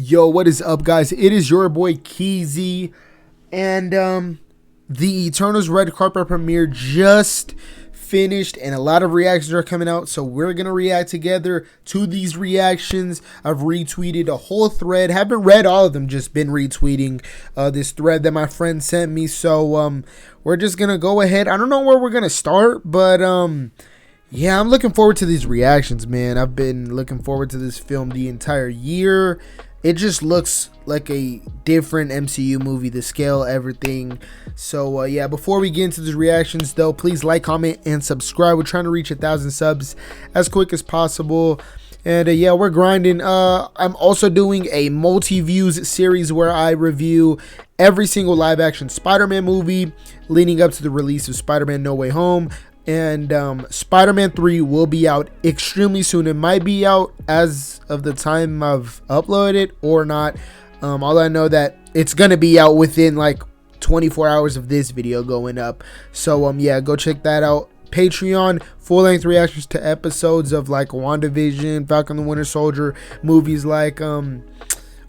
Yo, what is up, guys? It is your boy Keezy, and the Eternals red carpet premiere just finished, and a lot of reactions are coming out, so we're gonna react together to these reactions. I've retweeted a whole thread, haven't read all of them, just been retweeting this thread that my friend sent me. So we're just gonna go ahead. I don't know where we're gonna start, but yeah, I'm looking forward to these reactions, man. I've been looking forward to this film the entire year. It just looks like a different MCU movie, the scale, everything. So yeah, before we get into these reactions though, please like, comment, and subscribe. We're trying to reach 1,000 subs as quick as possible. And yeah, we're grinding. I'm also doing a multi-views series where I review every single live action Spider-Man movie leading up to the release of Spider-Man No Way Home. And Spider-Man 3 will be out extremely soon. It might be out as of the time I've uploaded or not. All I know that it's gonna be out within like 24 hours of this video going up. So yeah, go check that out. Patreon, full-length reactions to episodes of like WandaVision, Falcon the Winter Soldier, movies like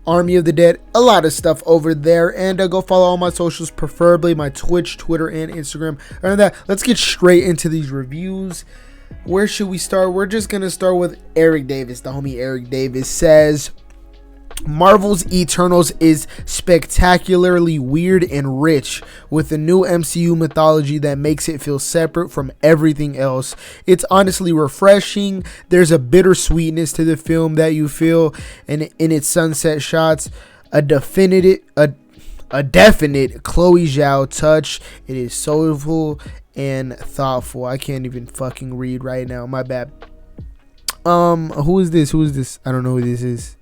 Army of the Dead, a lot of stuff over there. And go follow all my socials, preferably my Twitch, Twitter, and Instagram. Other than that, let's get straight into these reviews. Where should we start? We're just gonna start with Eric Davis. The homie Eric Davis says, Marvel's Eternals is spectacularly weird and rich, with a new MCU mythology that makes it feel separate from everything else. It's honestly refreshing. There's a bittersweetness to the film that you feel, and in its sunset shots, a definite Chloe Zhao touch. It is soulful and thoughtful. I can't even fucking read right now. My bad. Who is this? I don't know who this is.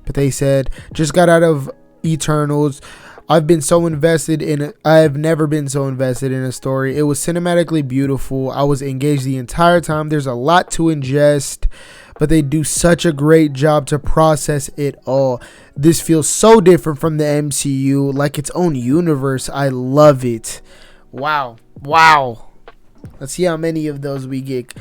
But they said, just got out of Eternals. I've been so invested in it. I have never been so invested in a story. It was cinematically beautiful. I was engaged the entire time. There's a lot to ingest, but they do such a great job to process it all. This feels so different from the MCU, like its own universe. I love it. Wow. Let's see how many of those we get.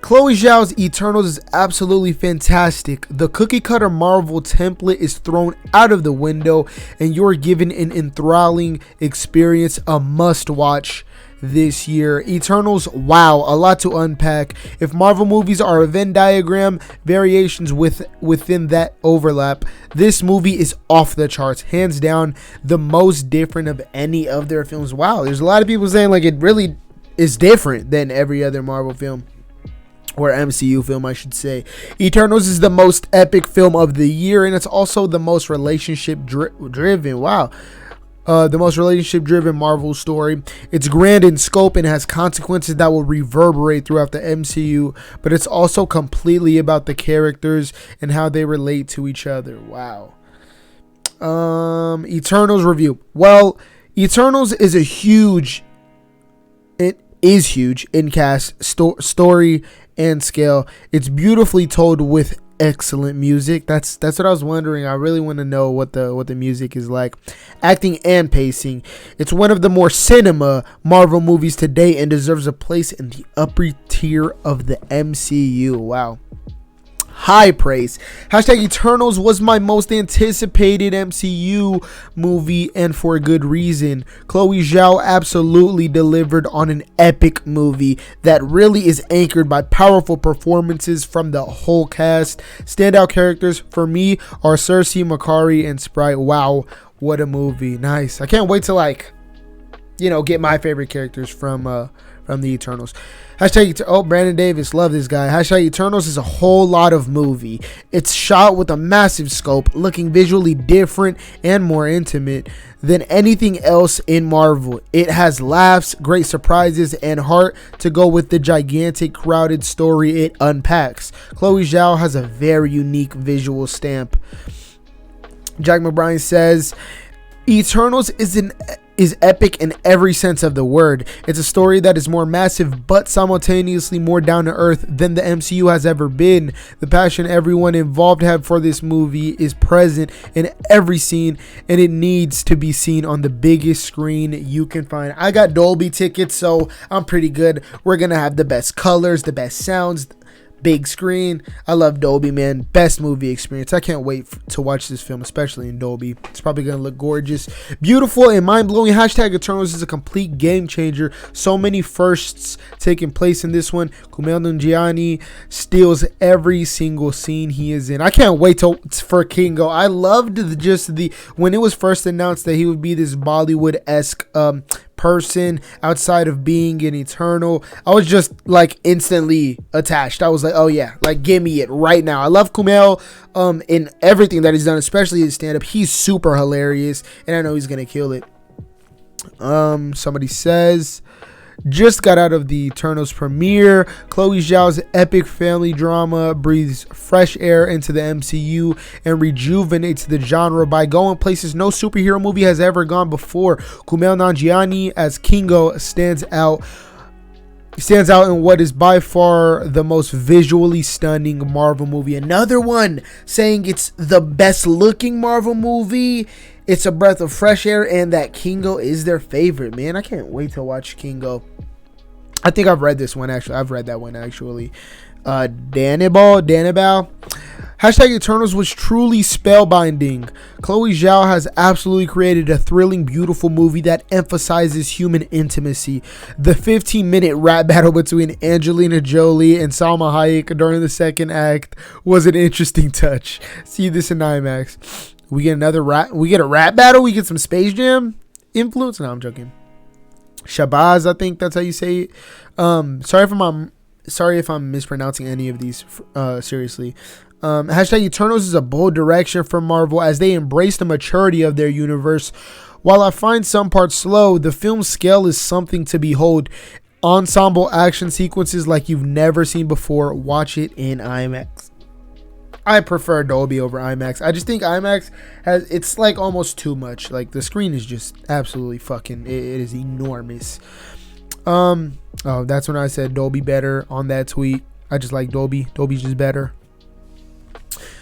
Chloe Zhao's Eternals is absolutely fantastic. The cookie cutter Marvel template is thrown out of the window, and you're given an enthralling experience, a must watch this year. Eternals, wow, a lot to unpack. If Marvel movies are a Venn diagram, variations within that overlap, this movie is off the charts, hands down the most different of any of their films. Wow, there's a lot of people saying like it really is different than every other Marvel film. Or MCU film, I should say. Eternals is the most epic film of the year, and it's also the most relationship driven. Wow. The most relationship driven Marvel story. It's grand in scope and has consequences that will reverberate throughout the MCU, but it's also completely about the characters and how they relate to each other. Wow. Eternals review. Well, Eternals is huge in cast, story, and scale. It's beautifully told with excellent music. That's what I was wondering. I really want to know what the music is like. Acting and pacing. It's one of the more cinema Marvel movies today and deserves a place in the upper tier of the MCU. Wow. High praise. Hashtag Eternals was my most anticipated MCU movie, and for a good reason. Chloe Zhao absolutely delivered on an epic movie that really is anchored by powerful performances from the whole cast. Standout characters for me are Cersei, Makkari, and Sprite. Wow, what a movie. Nice. I can't wait to get my favorite characters from the Eternals. Hashtag Brandon Davis, love this guy. Hashtag Eternals is a whole lot of movie. It's shot with a massive scope, looking visually different and more intimate than anything else in Marvel. It has laughs, great surprises, and heart to go with the gigantic, crowded story it unpacks. Chloe Zhao has a very unique visual stamp. Jack McBride says, Eternals is epic in every sense of the word. It's a story that is more massive but simultaneously more down to earth than the MCU has ever been. The passion everyone involved had for this movie is present in every scene, and it needs to be seen on the biggest screen you can find. I got Dolby tickets, so I'm pretty good. We're gonna have the best colors, the best sounds, big screen. I love Dolby, man. Best movie experience. I can't wait to watch this film, especially in Dolby. It's probably going to look gorgeous, beautiful, and mind-blowing. Hashtag Eternals is a complete game changer. So many firsts taking place in this one. Kumail Nanjiani steals every single scene he is in. I can't wait for Kingo. I loved when it was first announced that he would be this Bollywood-esque person outside of being an Eternal. I was just like instantly attached. I was like, oh yeah, like give me it right now. I love Kumail in everything that he's done, especially his stand-up. He's super hilarious, and I know he's gonna kill it. Somebody says, just got out of the Eternals premiere. Chloe Zhao's epic family drama breathes fresh air into the MCU and rejuvenates the genre by going places no superhero movie has ever gone before. Kumail Nanjiani as Kingo stands out in what is by far the most visually stunning Marvel movie. Another one saying it's the best looking Marvel movie. It's a breath of fresh air, and that Kingo is their favorite, man. I can't wait to watch Kingo. I think I've read this one, actually. I've read that one, actually. Danibal. Hashtag Eternals was truly spellbinding. Chloe Zhao has absolutely created a thrilling, beautiful movie that emphasizes human intimacy. The 15-minute rap battle between Angelina Jolie and Salma Hayek during the second act was an interesting touch. See this in IMAX. We get a rap battle. We get some Space Jam influence. No, I'm joking. Shabazz, I think that's how you say it. Sorry if I'm mispronouncing any of these. Seriously. Hashtag Eternals is a bold direction from Marvel as they embrace the maturity of their universe. While I find some parts slow, the film's scale is something to behold. Ensemble action sequences like you've never seen before. Watch it in IMAX. I prefer Dolby over IMAX. I just think IMAX it's like almost too much. Like the screen is just absolutely fucking, it is enormous. Oh, that's when I said Dolby better on that tweet. I just like Dolby. Dolby's just better.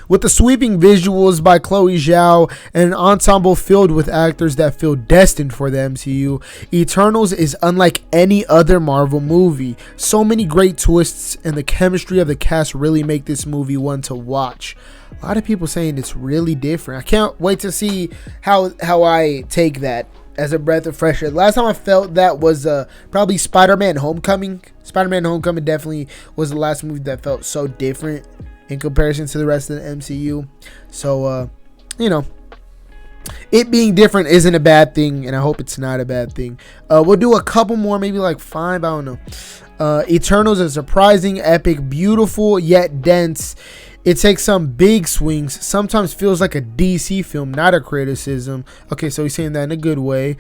With the sweeping visuals by Chloe Zhao and an ensemble filled with actors that feel destined for the MCU, Eternals is unlike any other Marvel movie. So many great twists, and the chemistry of the cast really make this movie one to watch. A lot of people saying it's really different. I can't wait to see how I take that as a breath of fresh air. Last time I felt that was probably Spider-Man Homecoming. Spider-Man Homecoming definitely was the last movie that felt so different in comparison to the rest of the MCU. So, it being different isn't a bad thing, and I hope it's not a bad thing. We'll do a couple more, maybe like 5, I don't know. Eternals is surprising, epic, beautiful, yet dense. It takes some big swings, sometimes feels like a DC film, not a criticism. Okay, so he's saying that in a good way.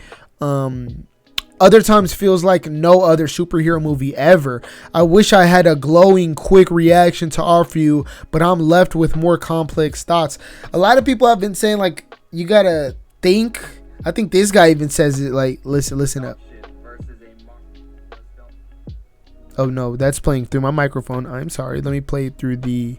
Other times feels like no other superhero movie ever. I wish I had a glowing, quick reaction to offer you, but I'm left with more complex thoughts. A lot of people have been saying, like, you gotta think. I think this guy even says it, like, listen up. Oh no, that's playing through my microphone. I'm sorry. Let me play it through the...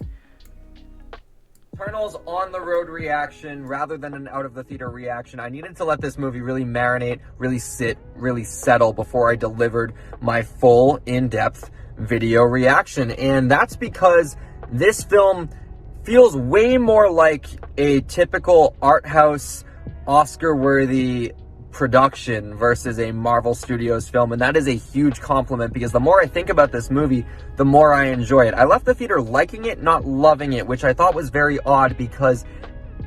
Eternals on the road reaction rather than an out of the theater reaction. I needed to let this movie really marinate, really sit, really settle before I delivered my full in-depth video reaction. And that's because this film feels way more like a typical art house Oscar-worthy production versus a Marvel Studios film, and that is a huge compliment because the more I think about this movie, the more I enjoy it. I left the theater liking it, not loving it, which I thought was very odd because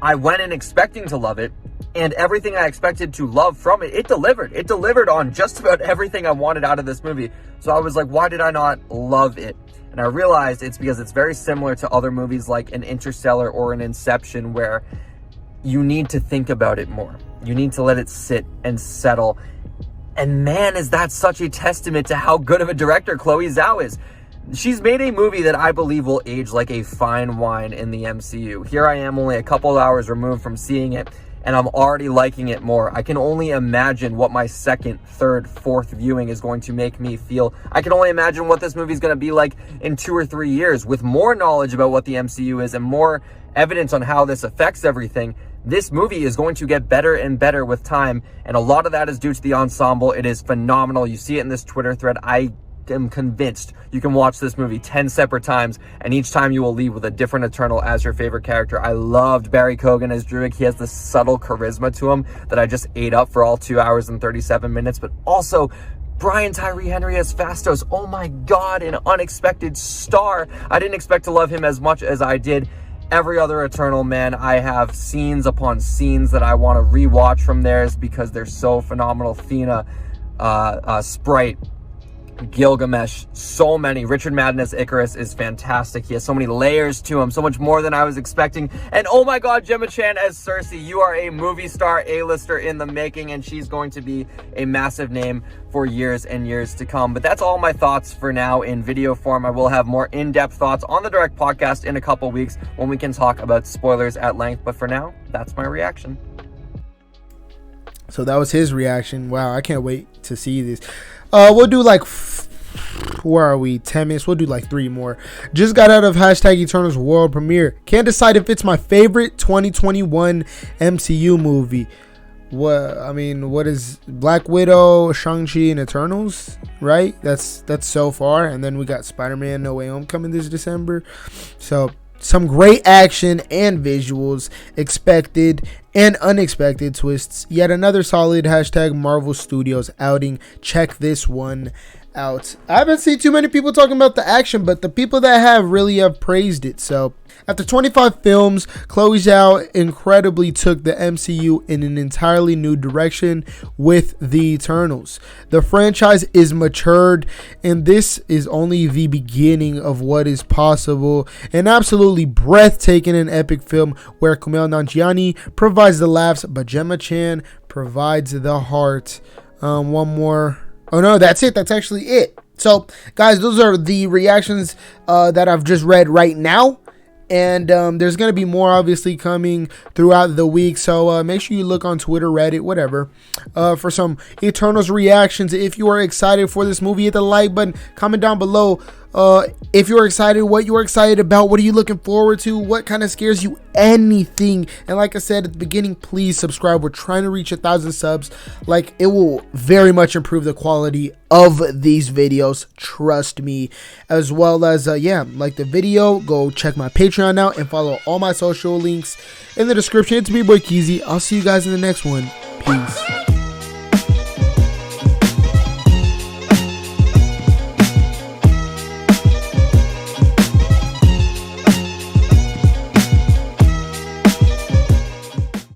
I went in expecting to love it, and everything I expected to love from it, it delivered. It delivered on just about everything I wanted out of this movie. So I was like, why did I not love it? And I realized it's because it's very similar to other movies like an Interstellar or an Inception, where you need to think about it more. You need to let it sit and settle. And man, is that such a testament to how good of a director Chloe Zhao is. She's made a movie that I believe will age like a fine wine in the MCU. Here I am only a couple of hours removed from seeing it, and I'm already liking it more. I can only imagine what my second, third, fourth viewing is going to make me feel. I can only imagine what this movie is going to be like in 2 or 3 years with more knowledge about what the MCU is and more evidence on how this affects everything. This movie is going to get better and better with time, and a lot of that is due to the ensemble. It is phenomenal. You see it in this Twitter thread. I am convinced you can watch this movie 10 separate times, and each time you will leave with a different Eternal as your favorite character. I loved Barry Keoghan as Druig. He has this subtle charisma to him that I just ate up for all 2 hours and 37 minutes, but also Brian Tyree Henry as Phastos. Oh my God, an unexpected star. I didn't expect to love him as much as I did. Every other Eternal, man, I have scenes upon scenes that I want to rewatch from theirs because they're so phenomenal. Thena, Sprite, Gilgamesh, so many. Richard Madden as Icarus is fantastic. He has so many layers to him, so much more than I was expecting. And oh my God, Gemma Chan as Cersei. You are a movie star, A-lister in the making, and she's going to be a massive name for years and years to come. But that's all my thoughts for now in video form. I will have more in-depth thoughts on the Direct podcast in a couple weeks when we can talk about spoilers at length. But for now, that's my reaction. So that was his reaction. Wow, I can't wait to see this. We'll do like, where are we? 10 minutes. We'll do like 3 more. Just got out of hashtag Eternals world premiere. Can't decide if it's my favorite 2021 MCU movie. What is Black Widow, Shang-Chi, and Eternals, right? That's so far. And then we got Spider-Man No Way Home coming this December. So some great action and visuals, expected and unexpected twists. Yet another solid hashtag Marvel Studios outing. Check this one out. I haven't seen too many people talking about the action, but the people that have really have praised it. So after 25 films, Chloe Zhao incredibly took the MCU in an entirely new direction with The Eternals. The franchise is matured, and this is only the beginning of what is possible. An absolutely breathtaking and epic film where Kumail Nanjiani provides the laughs, but Gemma Chan provides the heart. One more. Oh no, that's it. That's actually it. So, guys, those are the reactions that I've just read right now. And there's going to be more obviously coming throughout the week. So make sure you look on Twitter, Reddit, whatever, for some Eternals reactions. If you are excited for this movie, hit the like button. Comment down below if you're excited, what you're excited about. What are you looking forward to? What kind of scares you? Anything. And like I said at the beginning, please subscribe. We're trying to reach 1,000 subs. Like, it will very much improve the quality of these videos. Trust me. As well as, like the video. Go check my Patreon out and follow all my social links in the description. It's me, boy Keezy. I'll see you guys in the next one. Peace.